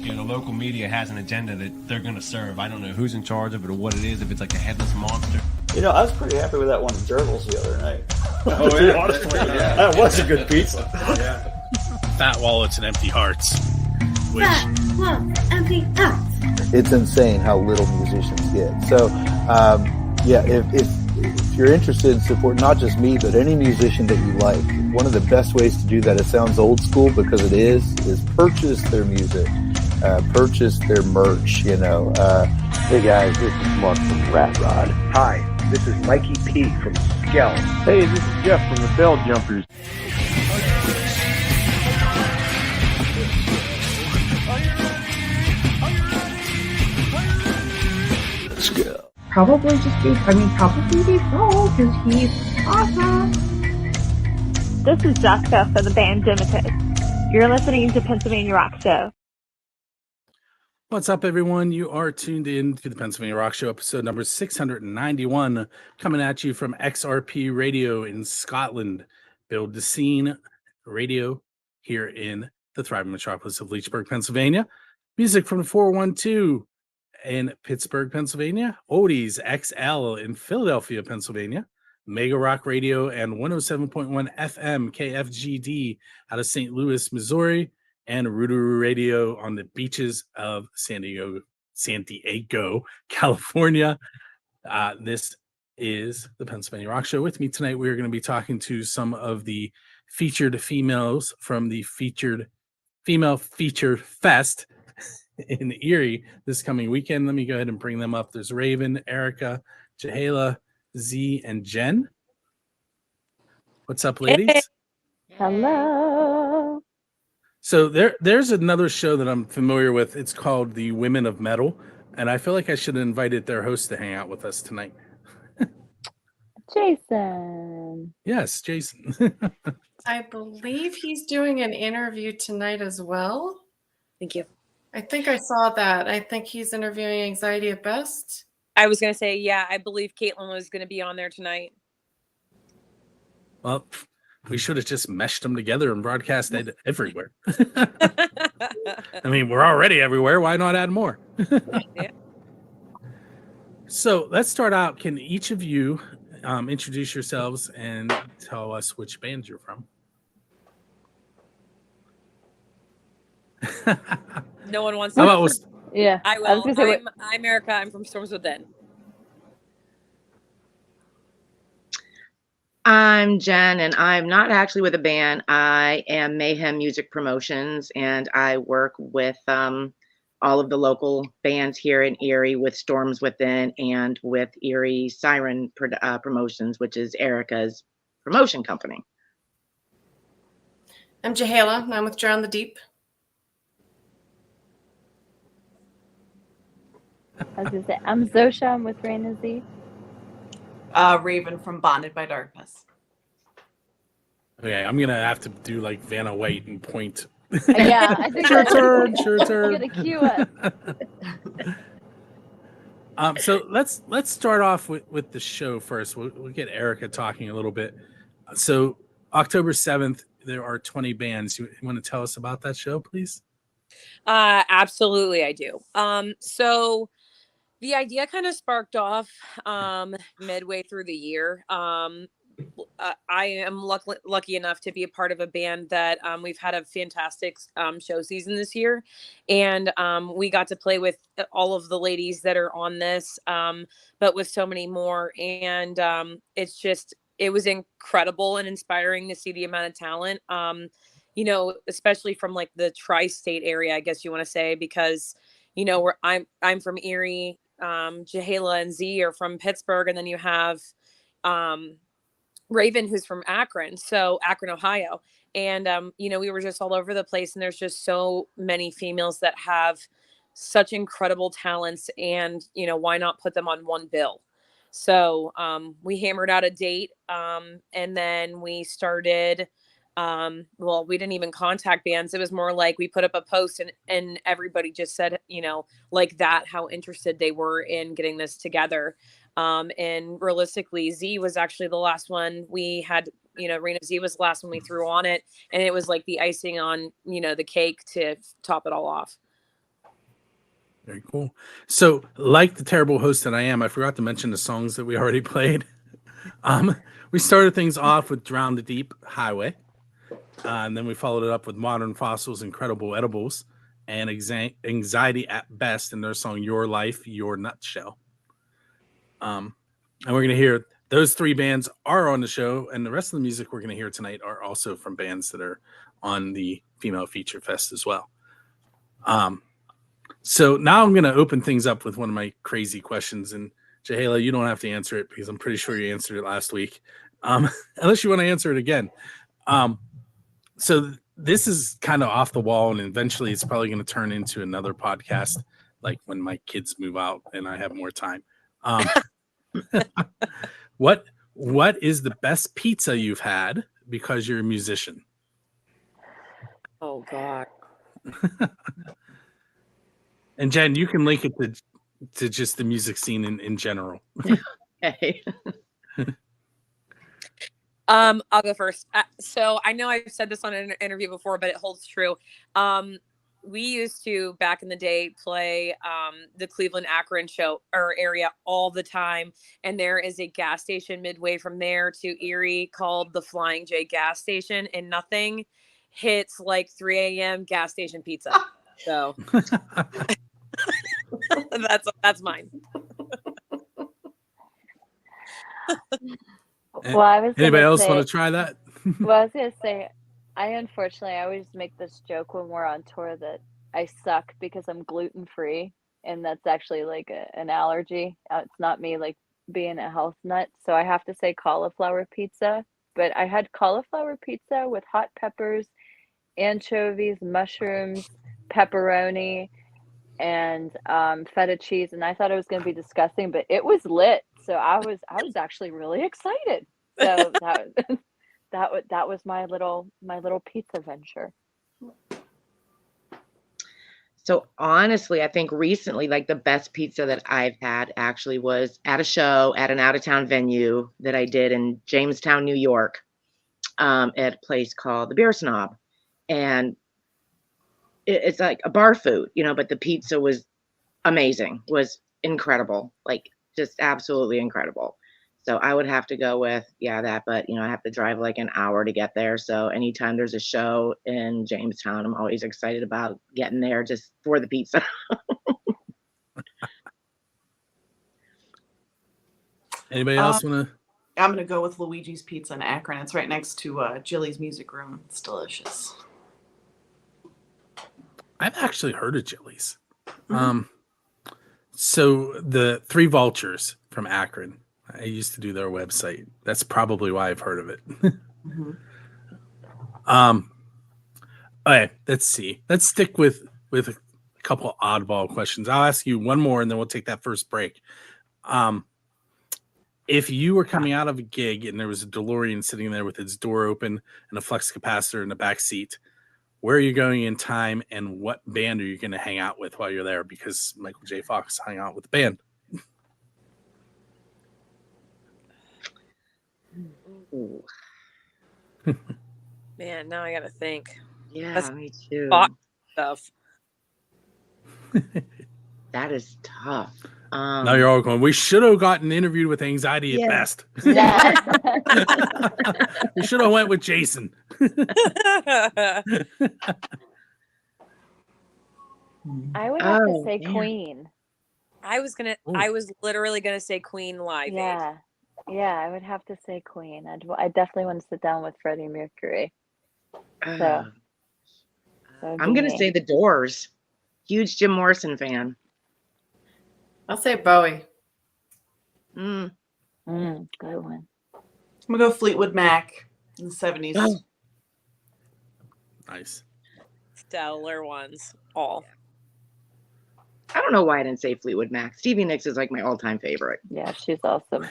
the local media has an agenda that they're going to serve. I don't know who's in charge of it or what it is, if it's like a headless monster. I was pretty happy with that one at Gerbils the other night. Oh, yeah. Honestly, that was a good pizza. Yeah. Fat wallets and empty hearts. Which... Fat wallets, empty hearts. It's insane how little musicians get. So, if you're interested in support, not just me, but any musician that you like, one of the best ways to do that, it sounds old school because it is purchase their music, purchase their merch, Hey guys, this is Mark from Rat Rod. Hi, this is Mikey P from Skell. Hey, this is Jeff from the Bell Jumpers. Probably be Paul, because he's awesome. This is Jessica for the band Dimitus. You're listening to Pennsylvania Rock Show. What's up, everyone? You are tuned in to the Pennsylvania Rock Show, episode number 691, coming at you from XRP Radio in Scotland. Build the scene radio here in the thriving metropolis of Leechburg, Pennsylvania. Music from 412 in Pittsburgh, Pennsylvania. Oldies XL in Philadelphia, Pennsylvania. Mega Rock Radio and 107.1 FM KFGD out of St. Louis, Missouri. And Rootaroo Radio on the beaches of San Diego, California. This is the Pennsylvania Rock Show. With me tonight, we're going to be talking to some of the featured females from the Female Feature Fest in Erie this coming weekend. Let me go ahead and bring them up. There's Raven, Erica, Jahala, Z, and Jen. What's up, ladies? Hey. Hello. So there's another show that I'm familiar with. It's called The Women of Metal, and I feel like I should have invited their host to hang out with us tonight. Jason. Yes, Jason. I believe he's doing an interview tonight as well. Thank you. I think I saw that. I think he's interviewing Anxiety at Best. I was going to say, yeah, I believe Caitlin was going to be on there tonight. Well, we should have just meshed them together and broadcast it everywhere. I mean, we're already everywhere. Why not add more? Yeah. So let's start out. Can each of you introduce yourselves and tell us which band you're from? No one wants to. Yeah. I will. I'm Erica. I'm from Storms Within. I'm Jen, and I'm not actually with a band. I am Mayhem Music Promotions, and I work with all of the local bands here in Erie with Storms Within and with Eerie Siren Promotions, which is Erica's promotion company. I'm Jahala, and I'm with Drown the Deep. I was going to say, I'm Zosha. I'm with Raina Z. Raven from Bonded by Darkness. Okay, I'm gonna have to do like Vanna White and point. Yeah, I think sure turn. I'm gonna cue us. So let's start off with the show first. We'll get Erica talking a little bit. So October 7th, there are 20 bands. You want to tell us about that show, please? Absolutely, I do. So the idea kind of sparked off midway through the year. I am lucky enough to be a part of a band that we've had a fantastic show season this year. And we got to play with all of the ladies that are on this, but with so many more. And it was incredible and inspiring to see the amount of talent, especially from like the tri-state area, I guess you want to say, because, I'm from Erie. Jahala and Z are from Pittsburgh, and then you have Raven, who's from Akron, Ohio. And, we were just all over the place, and there's just so many females that have such incredible talents, and, why not put them on one bill? So we hammered out a date, and then we started we didn't even contact bands. It was more like we put up a post and everybody just said, like that, how interested they were in getting this together. And realistically, Z was actually the last one we had, Rena Z was the last one we threw on it. And it was like the icing on, the cake to top it all off. Very cool. So, like the terrible host that I am, I forgot to mention the songs that we already played. We started things off with Drown the Deep Highway. And then we followed it up with Modern Fossils, Incredible Edibles, and Anxiety at Best in their song Your Life, Your Nutshell. And we're going to hear those three bands are on the show, and the rest of the music we're going to hear tonight are also from bands that are on the Female Feature Fest as well. So now I'm going to open things up with one of my crazy questions, and Jahala, you don't have to answer it because I'm pretty sure you answered it last week, unless you want to answer it again. So this is kind of off the wall, and eventually it's probably going to turn into another podcast, like when my kids move out and I have more time. What is the best pizza you've had because you're a musician? Oh God. And Jen, you can link it to just the music scene in general. Okay. I'll go first. So I know I've said this on an interview before, but it holds true. We used to, back in the day, play the Cleveland Akron show or area all the time. And there is a gas station midway from there to Erie called the Flying J gas station, and nothing hits like 3 a.m. gas station pizza. So that's mine. Well, I was Anybody else say, want to try that? Well, I was gonna say, I always make this joke when we're on tour that I suck because I'm gluten free, and that's actually like an allergy. It's not me like being a health nut, so I have to say cauliflower pizza. But I had cauliflower pizza with hot peppers, anchovies, mushrooms, pepperoni, and feta cheese, and I thought it was going to be disgusting, but it was lit. So I was actually really excited. So that was my little pizza venture. So honestly, I think recently, like the best pizza that I've had actually was at a show at an out-of-town venue that I did in Jamestown, New York, at a place called the Beer Snob. And it's like a bar food, but the pizza was amazing, was incredible, like just absolutely incredible. So I would have to go with, that, but I have to drive like an hour to get there. So anytime there's a show in Jamestown, I'm always excited about getting there just for the pizza. Anybody else want to? I'm going to go with Luigi's Pizza in Akron. It's right next to Jilly's Music Room. It's delicious. I've actually heard of Jilly's. So the Three Vultures from Akron, I used to do their website. That's probably why I've heard of it. Okay, let's see. Let's stick with a couple oddball questions. I'll ask you one more, and then we'll take that first break. If you were coming out of a gig and there was a DeLorean sitting there with its door open and a flux capacitor in the back seat, where are you going in time, and what band are you going to hang out with while you're there? Because Michael J. Fox hung out with the band. Ooh. Man, now I got to think. Yeah, That's me too. Stuff. That is tough. Now you're all going, we should have gotten interviewed with Anxiety at Best. Yeah. We should have went with Jason. I would have to say Queen. I was literally gonna say Queen live. Yeah, I would have to say Queen. I definitely want to sit down with Freddie Mercury. So I'm gonna say The Doors. Huge Jim Morrison fan. I'll say Bowie. Good one. I'm gonna go Fleetwood Mac in the 70s. Oh. Nice. Stellar ones. All. I don't know why I didn't say Fleetwood Mac. Stevie Nicks is like my all-time favorite. Yeah, she's awesome.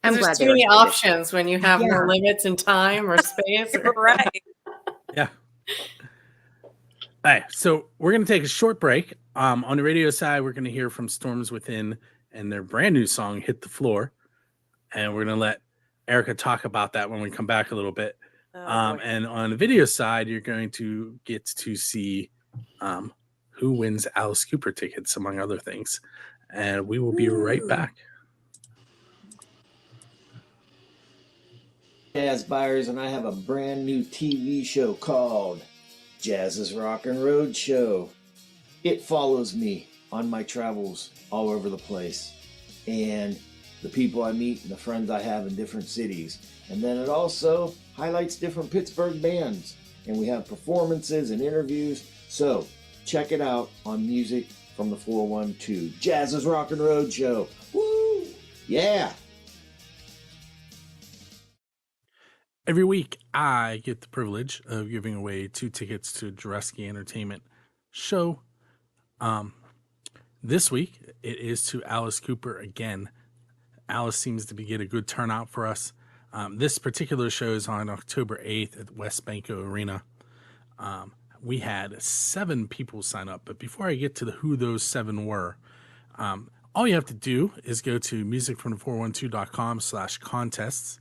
I'm There's glad too many options when you have no limits in time or space. Right. Yeah. All right, so we're going to take a short break. On the radio side, we're going to hear from Storms Within and their brand new song, Hit the Floor. And we're going to let Erica talk about that when we come back a little bit. And on the video side, you're going to get to see who wins Alice Cooper tickets, among other things. And we will be right back. Jazz buyers, and I have a brand new TV show called Jazz's Rock and Road Show. It follows me on my travels all over the place and the people I meet and the friends I have in different cities. And then it also highlights different Pittsburgh bands, and we have performances and interviews. So check it out on Music from the 412, Jazz's Rock and Road Show. Woo! Yeah! Every week, I get the privilege of giving away 2 tickets to Dresky Entertainment show. This week, it is to Alice Cooper again. Alice seems to get a good turnout for us. This particular show is on October 8th at West Banco Arena. We had 7 people sign up, but before I get to who those 7 were, all you have to do is go to musicfromthe412.com/contests.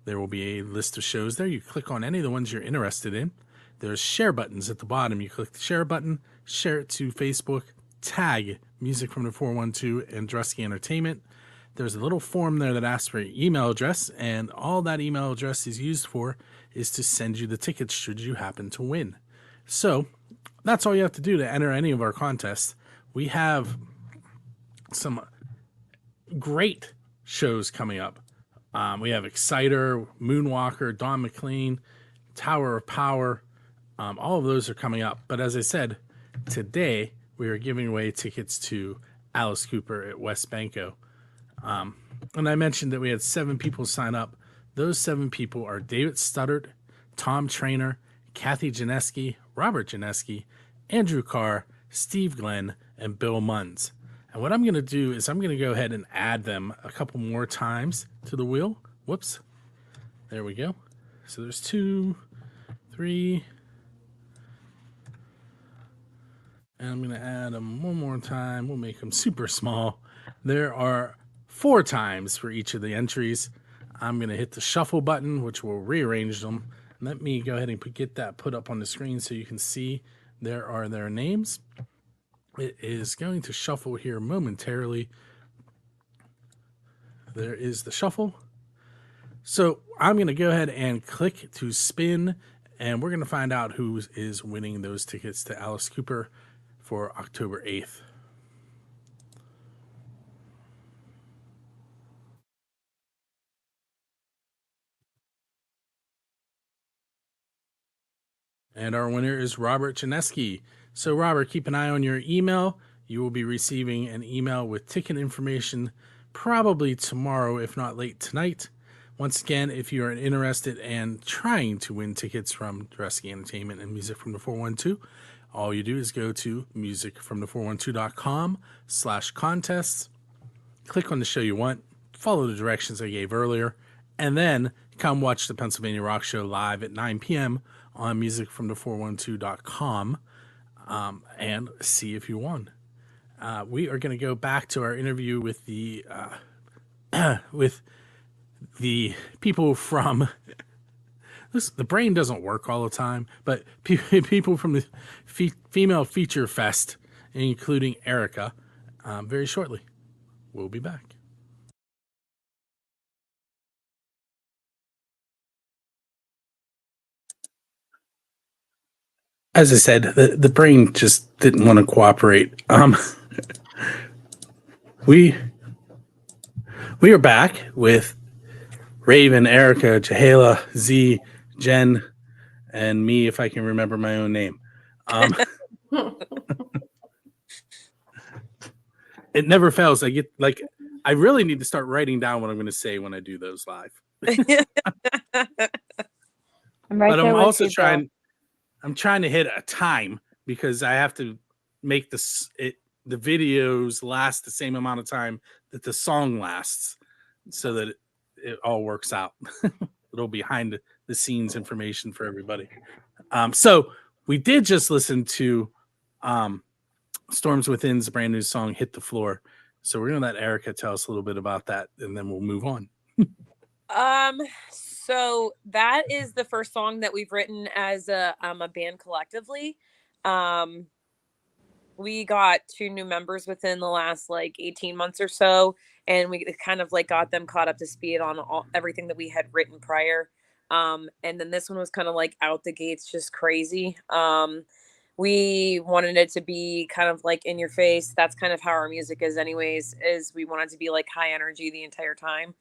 There will be a list of shows there. You click on any of the ones you're interested in. There's share buttons at the bottom. You click the share button, share it to Facebook, tag Music from the 412 and Dresky Entertainment. There's a little form there that asks for your email address, and all that email address is used for is to send you the tickets should you happen to win. So that's all you have to do to enter any of our contests. We have some great shows coming up. We have Exciter, Moonwalker, Don McLean, Tower of Power. All of those are coming up. But as I said, today we are giving away tickets to Alice Cooper at West Banco. And I mentioned that we had 7 people sign up. Those 7 people are David Studdard, Tom Trainer, Kathy Janeski, Robert Janeski, Andrew Carr, Steve Glenn, and Bill Munns. And what I'm going to do is I'm going to go ahead and add them a couple more times to the wheel. Whoops. There we go. So there's 2, 3. And I'm going to add them one more time. We'll make them super small. There are 4 times for each of the entries. I'm going to hit the shuffle button, which will rearrange them. Let me go ahead and get that put up on the screen so you can see there are their names. It is going to shuffle here momentarily. There is the shuffle. So I'm going to go ahead and click to spin, and we're going to find out who is winning those tickets to Alice Cooper for October 8th. And our winner is Robert Janeski. So Robert, keep an eye on your email. You will be receiving an email with ticket information probably tomorrow, if not late tonight. Once again, if you are interested in trying to win tickets from Dresky Entertainment and Music from the 412, all you do is go to musicfromthe412.com/contests, click on the show you want, follow the directions I gave earlier, and then come watch the Pennsylvania Rock Show live at 9 p.m. on musicfromthe412.com and see if you won. We are going to go back to our interview with the people from the brain doesn't work all the time, but people from the Female Feature Fest, including Erica, very shortly. We'll be back. As I said, the brain just didn't want to cooperate. We are back with Raven, Erica, Jahala, Z, Jen, and me, if I can remember my own name. It never fails. I really need to start writing down what I'm going to say when I do those live. I'm trying to hit a time because I have to make the videos last the same amount of time that the song lasts so that it all works out. Little behind the scenes information for everybody. So we did just listen to Storms Within's brand new song, Hit the Floor. So we're going to let Erica tell us a little bit about that, and then we'll move on. So that is the first song that we've written as a band collectively. we got 2 new members within the last like 18 months or so, and we kind of like got them caught up to speed on everything that we had written prior. And then this one was kind of like out the gates, just crazy. We wanted it to be kind of like in your face. That's kind of how our music is anyways, is we wanted to be like high energy the entire time.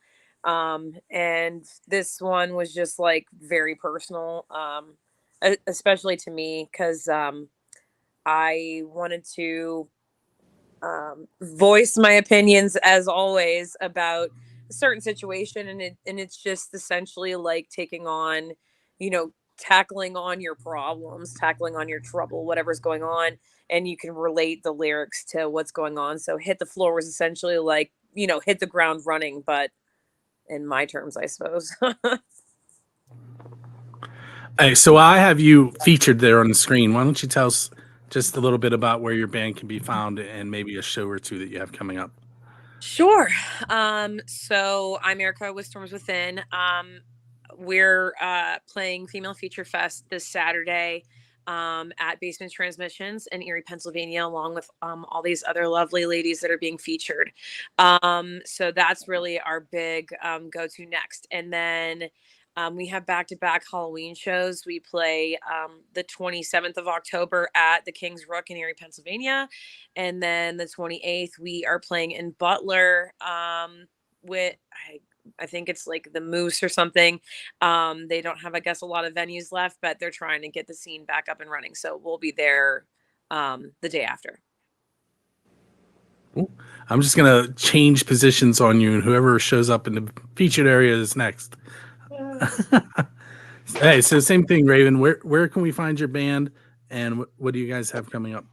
And this one was just like very personal, especially to me, because I wanted to voice my opinions as always about a certain situation, and it's just essentially like taking on, tackling on your problems, tackling on your trouble, whatever's going on, and you can relate the lyrics to what's going on. So Hit the Floor was essentially like, hit the ground running, but in my terms, I suppose. Hey, so I have you featured there on the screen. Why don't you tell us just a little bit about where your band can be found and maybe a show or two that you have coming up? Sure. So I'm Erica with Storms Within. We're playing Female Feature Fest this Saturday at Basement Transmissions in Erie, Pennsylvania, along with all these other lovely ladies that are being featured. So that's really our big go-to next. And then we have back-to-back Halloween shows. We play the 27th of October at the King's Rook in Erie, Pennsylvania. And then the 28th, we are playing in Butler with, I think it's like the Moose or something. They don't have, I guess, a lot of venues left, but they're trying to get the scene back up and running. So we'll be there the day after. Ooh. I'm just going to change positions on you, and whoever shows up in the featured area is next. Hey, so same thing, Raven. Where can we find your band, and what do you guys have coming up?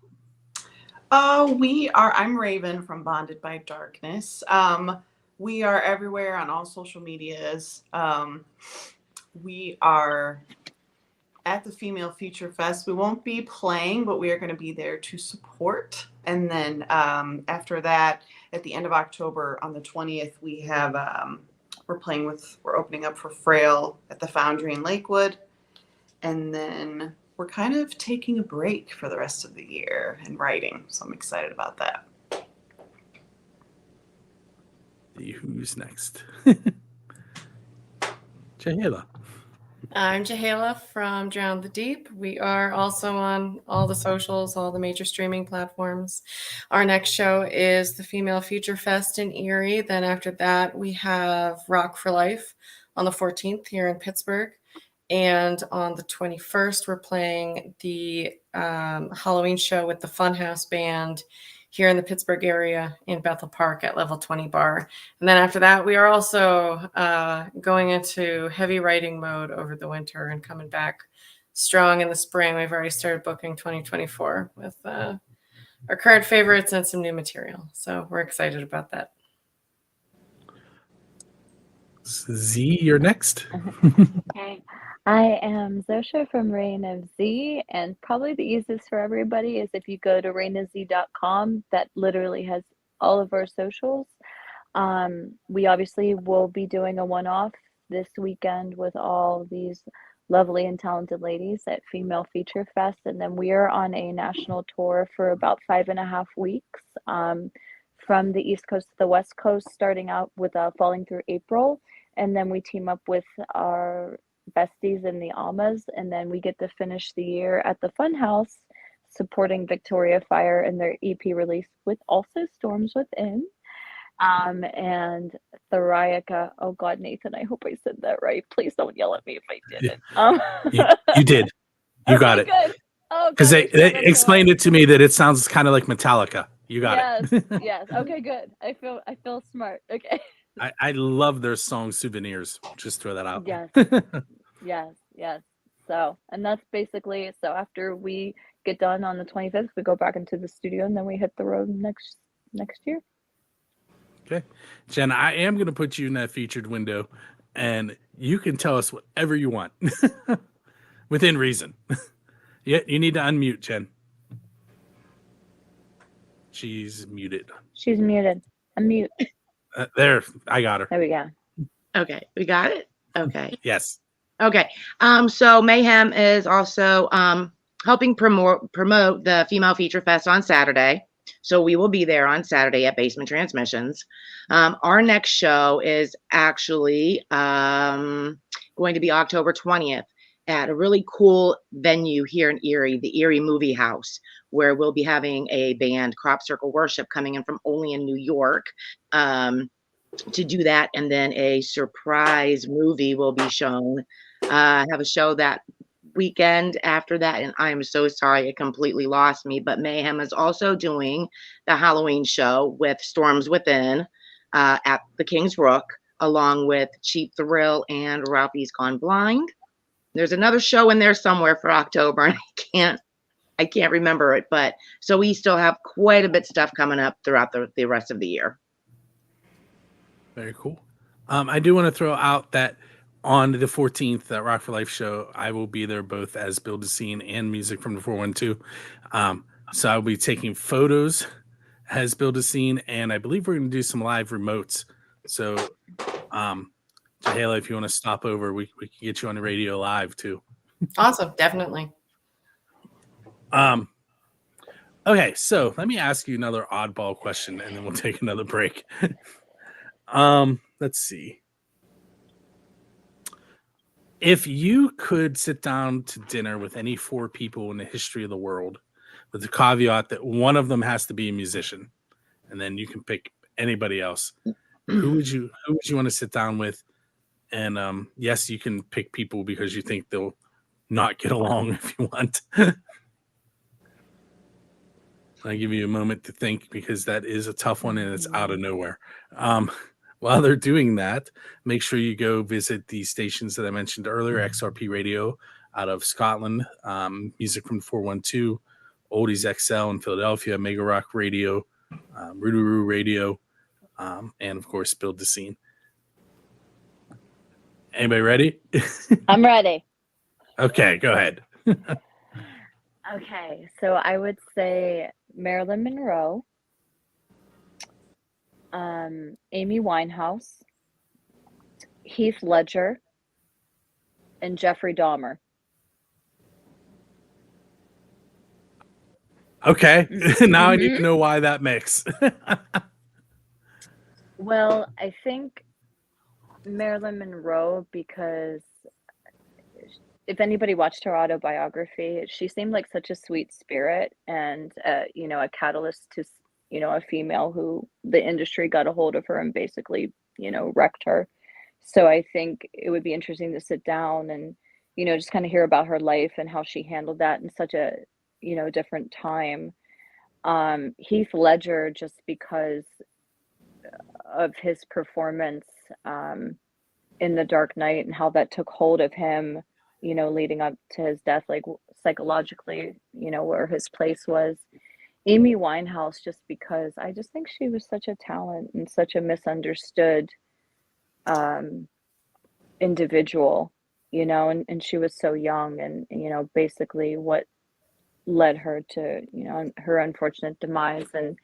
I'm Raven from Bonded by Darkness. We are everywhere on all social medias. We are at the Female Feature Fest. We won't be playing, but we are going to be there to support. And then after that, at the end of October on the 20th, we have we're opening up for Frail at the Foundry in Lakewood. And then we're kind of taking a break for the rest of the year and writing. So I'm excited about that. Who's next? Jahela. I'm Jahela from Drown the Deep. We are also on all the socials, all the major streaming platforms. Our next show is the Female Feature Fest in Erie. Then after that, we have Rock for Life on the 14th here in Pittsburgh. And on the 21st, we're playing the Halloween show with the Funhouse Band here in the Pittsburgh area in Bethel Park at Level 20 Bar. And then after that, we are also going into heavy writing mode over the winter and coming back strong in the spring. We've already started booking 2024 with our current favorites and some new material. So we're excited about that. Z, you're next. Okay. I am Zosha from Reign of Z, and probably the easiest for everybody is if you go to reignofz.com. That literally has all of our socials. We obviously will be doing a one-off this weekend with all these lovely and talented ladies at Female Feature Fest, and then we are on a national tour for about 5.5 weeks, from the East Coast to the West Coast, starting out with Falling Through April, and then we team up with our besties in the Almas, and then we get to finish the year at the Funhouse supporting Victoria Fire in their EP release with also Storms Within. And Theriaca, oh God, Nathan, I hope I said that right. Please don't yell at me if I didn't. You did. You got it. Good. Oh, because they explained it to me that it sounds kind of like Metallica. You got it. Yes. Okay, good. I feel smart. Okay. I love their song Souvenirs. Just throw that out. Yes. So, and that's basically, so after we get done on the 25th, we go back into the studio and then we hit the road next year. Okay. Jen, I am going to put you in that featured window and you can tell us whatever you want within reason. Yeah, you need to unmute, Jen. She's muted. Unmute. There, I got her. There we go. Okay, we got it? Okay. Yes. Okay. So Mayhem is also helping promote the Female Feature Fest on Saturday. So we will be there on Saturday at Basement Transmissions. Our next show is actually going to be October 20th at a really cool venue here in Erie, the Erie Movie House, where we'll be having a band, Crop Circle Worship, coming in from only in New York to do that. And then a surprise movie will be shown. Have a show that weekend after that, and I am so sorry, it completely lost me, but Mayhem is also doing the Halloween show with Storms Within at the King's Rook, along with Cheap Thrill and Ralphie's Gone Blind. There's another show in there somewhere for October, and I can't remember it, but so we still have quite a bit of stuff coming up throughout the rest of the year. Very cool. I do want to throw out that on the 14th, that Rock for Life show, I will be there both as Build a Scene and music from the 412. So I'll be taking photos as Build a Scene, and I believe we're going to do some live remotes. So, Jahela, if you want to stop over, we can get you on the radio live too. Awesome, definitely. Okay, so let me ask you another oddball question, and then we'll take another break. Let's see. If you could sit down to dinner with any four people in the history of the world, with the caveat that one of them has to be a musician, and then you can pick anybody else, who would you want to sit down with? And yes, you can pick people because you think they'll not get along if you want. I'll give you a moment to think because that is a tough one and it's out of nowhere. While they're doing that, make sure you go visit the stations that I mentioned earlier, XRP Radio out of Scotland, Music from 412, Oldies XL in Philadelphia, Mega Rock Radio, Rootaroo Radio, and of course, Build the Scene. Anybody ready? I'm ready. Okay, go ahead. Okay, so I would say Marilyn Monroe, Amy Winehouse, Heath Ledger, and Jeffrey Dahmer. Okay, now I need to know why that mix. Well, I think Marilyn Monroe, because if anybody watched her autobiography, she seemed like such a sweet spirit and, a catalyst to, a female who the industry got a hold of her and basically, wrecked her. So I think it would be interesting to sit down and, just kind of hear about her life and how she handled that in such a, different time. Heath Ledger, just because of his performance in The Dark Knight and how that took hold of him, leading up to his death, like psychologically, where his place was. Amy Winehouse, just because I just think she was such a talent and such a misunderstood individual, and she was so young and, basically what led her to, her unfortunate demise. And,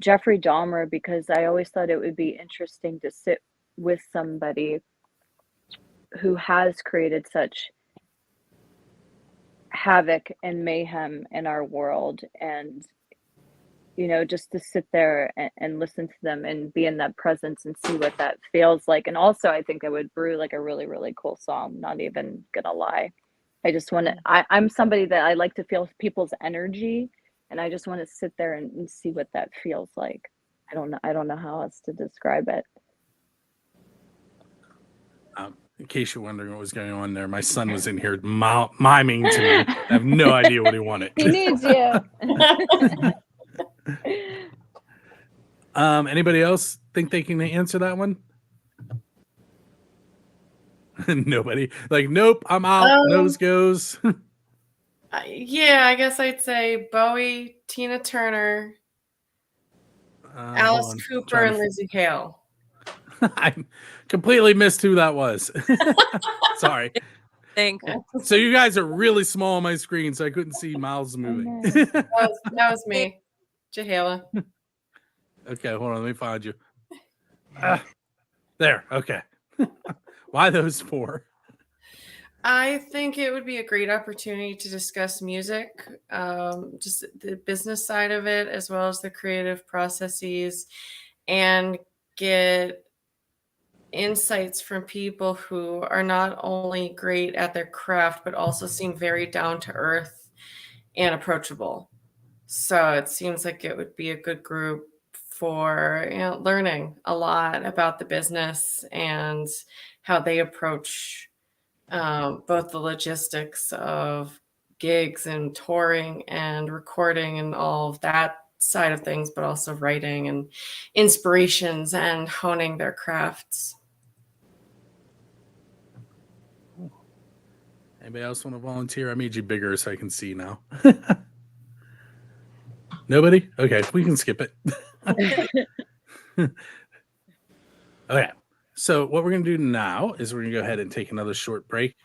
Jeffrey Dahmer, because I always thought it would be interesting to sit with somebody who has created such havoc and mayhem in our world, and just to sit there and listen to them and be in that presence and see what that feels like. And also I think I would brew like a really, really cool song, not even gonna lie. I just want to, I'm somebody that I like to feel people's energy, and I just want to sit there and see what that feels like. I don't know how else to describe it. In case you're wondering what was going on there, my son was in here miming to me. I have no idea what he wanted. He needs you. Anybody else think they can answer that one? Nobody. Like, nope, I'm out. Nose goes. Yeah, I guess I'd say Bowie, Tina Turner, Alice Cooper, and Lizzie Hale. I completely missed who that was. Sorry. So you guys are really small on my screen, so I couldn't see Miles moving. That was me, Jahela. Okay, hold on. Let me find you. There. Okay. Why those four? I think it would be a great opportunity to discuss music, just the business side of it, as well as the creative processes, and get insights from people who are not only great at their craft, but also seem very down to earth and approachable. So it seems like it would be a good group for learning a lot about the business and how they approach both the logistics of gigs and touring and recording and all of that side of things, but also writing and inspirations and honing their crafts. Anybody else want to volunteer? I made you bigger so I can see now. Nobody? Okay, we can skip it. Okay, so what we're going to do now is we're going to go ahead and take another short break.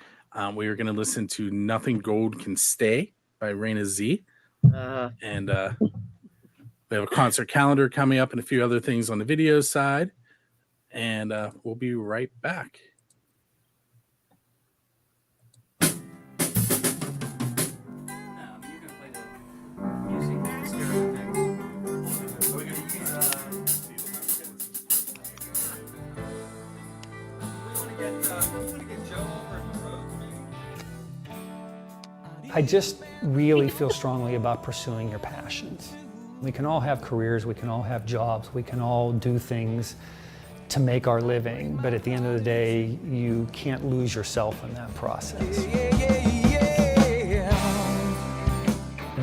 We are going to listen to Nothing Gold Can Stay by Raina Z. And we have a concert calendar coming up and a few other things on the video side. And we'll be right back. I just really feel strongly about pursuing your passions. We can all have careers, we can all have jobs, we can all do things to make our living, but at the end of the day, you can't lose yourself in that process.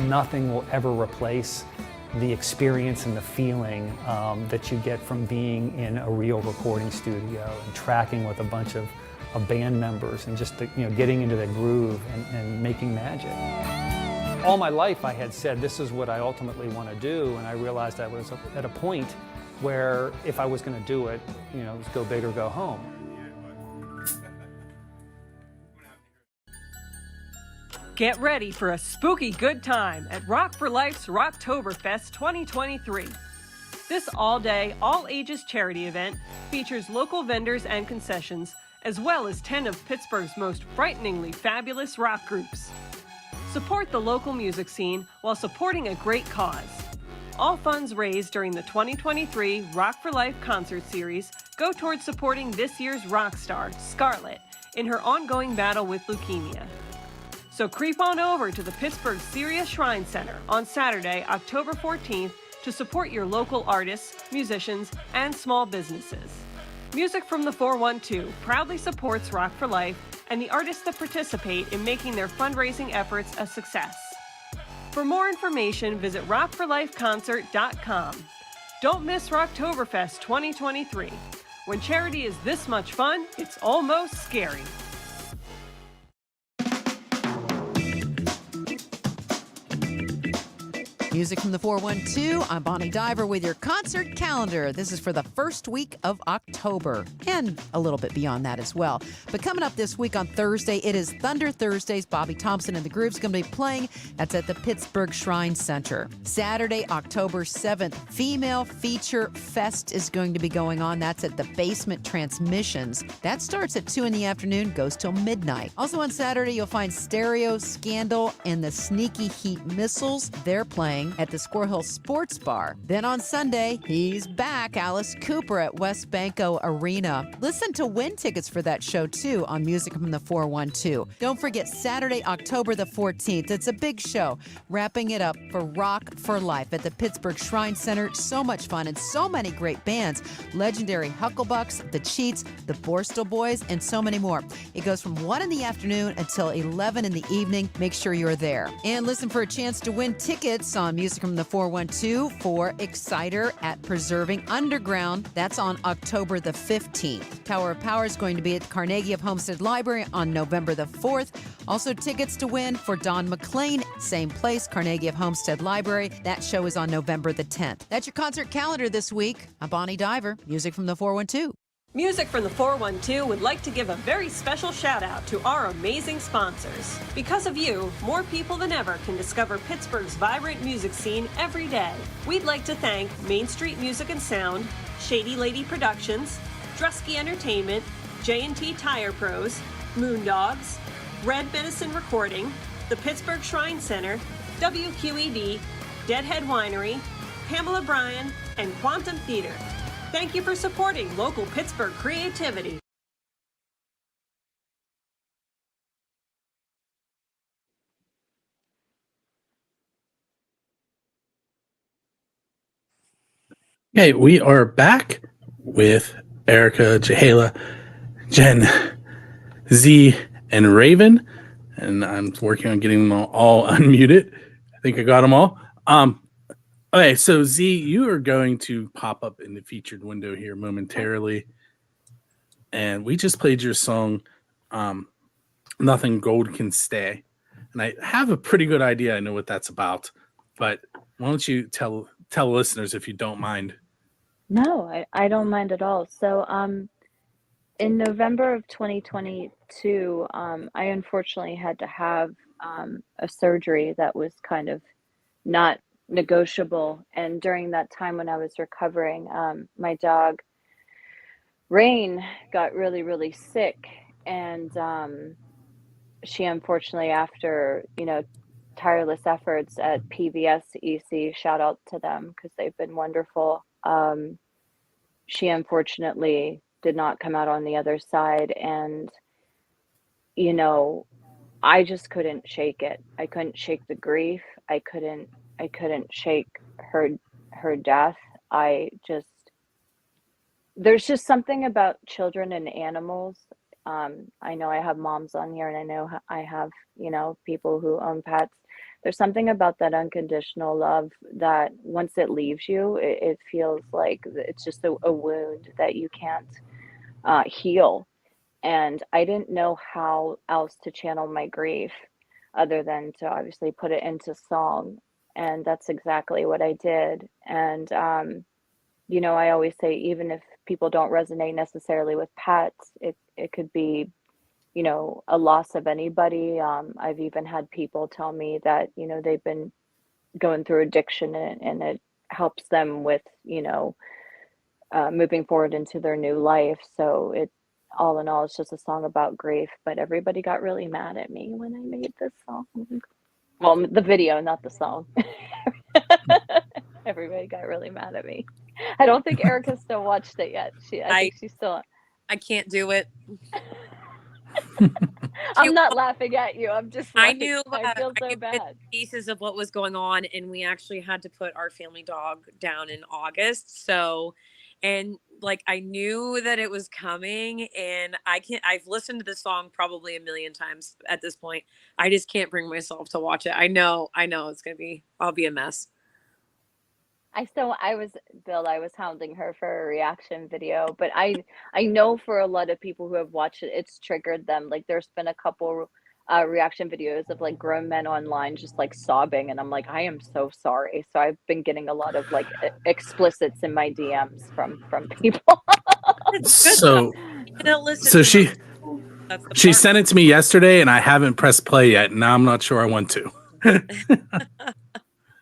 Nothing will ever replace the experience and the feeling that you get from being in a real recording studio and tracking with a bunch of band members and just getting into the groove and making magic. All my life I had said this is what I ultimately want to do, and I realized I was at a point where if I was going to do it, it was go big or go home. Get ready for a spooky good time at Rock for Life's Rocktoberfest 2023. This all-day, all-ages charity event features local vendors and concessions, as well as 10 of Pittsburgh's most frighteningly fabulous rock groups. Support the local music scene while supporting a great cause. All funds raised during the 2023 Rock for Life concert series go towards supporting this year's rock star, Scarlett, in her ongoing battle with leukemia. So creep on over to the Pittsburgh Syria Shrine Center on Saturday, October 14th to support your local artists, musicians, and small businesses. Music from the 412 proudly supports Rock for Life and the artists that participate in making their fundraising efforts a success. For more information, visit rockforlifeconcert.com. Don't miss Rocktoberfest 2023. When charity is this much fun, it's almost scary. Music from the 412. I'm Bonnie Diver with your concert calendar. This is for the first week of October and a little bit beyond that as well. But coming up this week on Thursday, it is Thunder Thursdays. Bobby Thompson and the Groove's going to be playing. That's at the Pittsburgh Shrine Center. Saturday, October 7th, Female Feature Fest is going to be going on. That's at the Basement Transmissions. That starts at 2 in the afternoon, goes till midnight. Also on Saturday, you'll find Stereo Scandal and the Sneaky Heat Missiles. They're playing at the Squirrel Hill Sports Bar. Then on Sunday, he's back, Alice Cooper at West Banco Arena. Listen to win tickets for that show, too, on Music from the 412. Don't forget Saturday, October the 14th. It's a big show, wrapping it up for Rock for Life at the Pittsburgh Shrine Center. So much fun and so many great bands. Legendary Hucklebucks, The Cheats, the Borstal Boys, and so many more. It goes from 1 in the afternoon until 11 in the evening. Make sure you're there. And listen for a chance to win tickets on Music from the 412 for Exciter at Preserving Underground. That's on October the 15th. Tower of Power is going to be at the Carnegie of Homestead Library on November the 4th. Also tickets to win for Don McLean, same place, Carnegie of Homestead Library. That show is on November the 10th. That's your concert calendar this week. I'm Bonnie Diver, Music from the 412. Music from the 412 would like to give a very special shout out to our amazing sponsors. Because of you, more people than ever can discover Pittsburgh's vibrant music scene every day. We'd like to thank Main Street Music and Sound, Shady Lady Productions, Drusky Entertainment, J&T Tire Pros, Moondogs, Red Medicine Recording, the Pittsburgh Shrine Center, WQED, Deadhead Winery, Pamela Bryan, and Quantum Theater. Thank you for supporting local Pittsburgh creativity. Okay, we are back with Erica, Jehala, Jen, Z, and Raven, and I'm working on getting them all unmuted. I think I got them all. Okay, so Z, you are going to pop up in the featured window here momentarily, and we just played your song, "Nothing Gold Can Stay," and I have a pretty good idea. I know what that's about, but why don't you tell listeners if you don't mind? No, I don't mind at all. So, in November of 2022, I unfortunately had to have a surgery that was kind of not negotiable. And during that time when I was recovering, my dog, Rain, got really, really sick. And she unfortunately, after, tireless efforts at PBS EC, shout out to them because they've been wonderful. She unfortunately did not come out on the other side, and I just couldn't shake it. I couldn't shake the grief. I couldn't shake her death. There's just something about children and animals. I know I have moms on here, and I know I have people who own pets. There's something about that unconditional love that once it leaves you, it feels like it's just a wound that you can't heal. And I didn't know how else to channel my grief other than to obviously put it into song. And that's exactly what I did. And, I always say, even if people don't resonate necessarily with pets, it could be a loss of anybody. I've even had people tell me that, they've been going through addiction and it helps them with, moving forward into their new life. So all in all, it's just a song about grief, but everybody got really mad at me when I made this song. Well, the video, not the song. Everybody got really mad at me. I don't think Erica still watched it yet. I think she's still. I can't do it. I'm not laughing at you. I'm just. I knew. I feel so I knew bad. Pieces of what was going on, and we actually had to put our family dog down in August. So, and I knew that it was coming, and I've listened to the song probably a million times at this point. I just can't bring myself to watch it. I know it's gonna be. I'll be a mess. I was hounding her for a reaction video, but I know for a lot of people who have watched it, it's triggered them. Like there's been a couple reaction videos of grown men online just sobbing, and I'm like, I am so sorry. So I've been getting a lot of explicits in my DMs from people. So she sent it to me yesterday, and I haven't pressed play yet. Now I'm not sure I want to.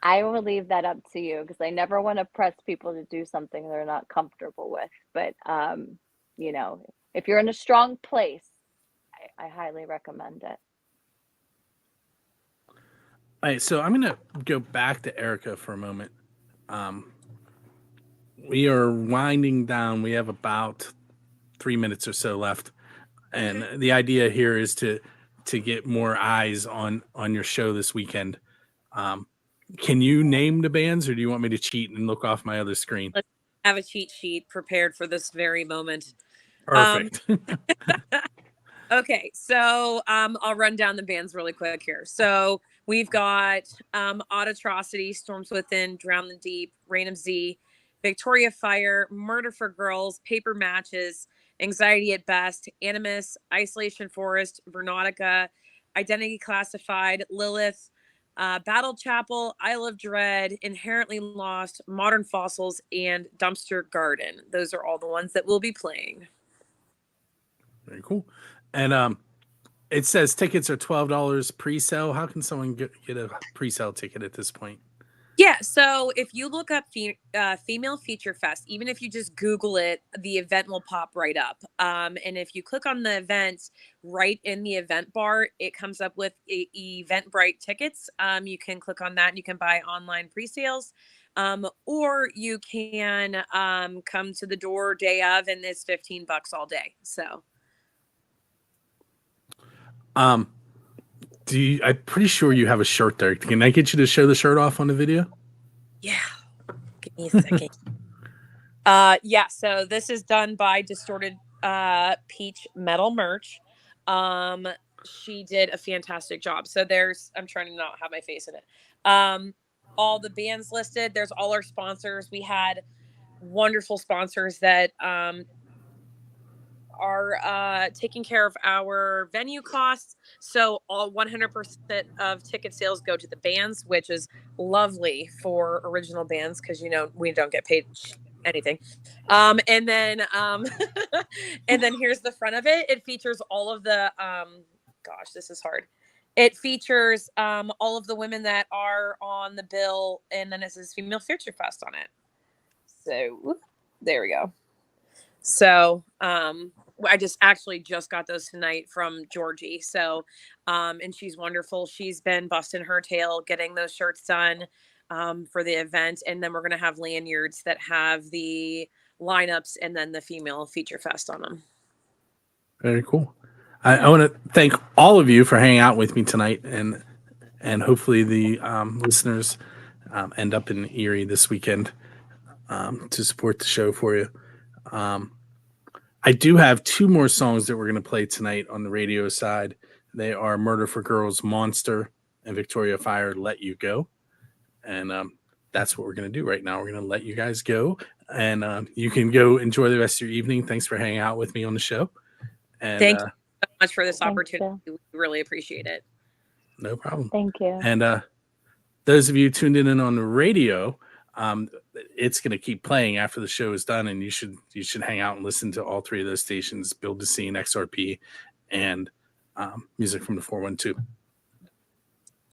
I will leave that up to you because I never want to press people to do something they're not comfortable with. But, if you're in a strong place, I highly recommend it. All right, so I'm going to go back to Erica for a moment. We are winding down. We have about 3 minutes or so left. And the idea here is to get more eyes on your show this weekend. Can you name the bands, or do you want me to cheat and look off my other screen? Let's have a cheat sheet prepared for this very moment. Perfect. Okay, so I'll run down the bands really quick here. So we've got Autotrocity, Storms Within, Drown the Deep, Reign of Z, Victoria Fire, Murder for Girls, Paper Matches, Anxiety at Best, Animus, Isolation Forest, Vernotica, Identity Classified, Lilith, Battle Chapel, Isle of Dread, Inherently Lost, Modern Fossils, and Dumpster Garden. Those are all the ones that we'll be playing. Very cool. And it says tickets are $12 pre-sale. How can someone get a pre-sale ticket at this point? Yeah, so if you look up Female Feature Fest, even if you just Google it, the event will pop right up. And if you click on the event right in the event bar, it comes up with Eventbrite tickets. You can click on that and you can buy online pre-sales. Or you can come to the door day of, and it's $15 all day. So I'm pretty sure you have a shirt there. Can I get you to show the shirt off on the video? yeah, give me a second. Yeah, so this is done by Distorted Peach Metal Merch. She did a fantastic job. So I'm trying to not have my face in it. All the bands listed. There's all our sponsors. We had wonderful sponsors that are taking care of our venue costs. So all 100% of ticket sales go to the bands, which is lovely for original bands because we don't get paid anything. And then and then here's the front of it. It features all of the gosh, this is hard. It features all of the women that are on the bill, and then it says Female Feature Fest on it. So there we go. So I just got those tonight from Georgie. So and she's wonderful. She's been busting her tail getting those shirts done for the event, and then we're gonna have lanyards that have the lineups and then the Female Feature Fest on them. Very cool. I want to thank all of you for hanging out with me tonight, and hopefully the listeners end up in Erie this weekend to support the show for you. I do have 2 more songs that we're going to play tonight on the radio side. They are Murder for Girls, Monster, and Victoria Fire, Let You Go. And that's what we're going to do right now. We're going to let you guys go, and you can go enjoy the rest of your evening. Thanks for hanging out with me on the show. And thank you so much for this opportunity. We really appreciate it. No problem. Thank you. And those of you tuned in on the radio, it's going to keep playing after the show is done, and you should hang out and listen to all 3 of those stations: Build the Scene, XRP, and Music from the 412.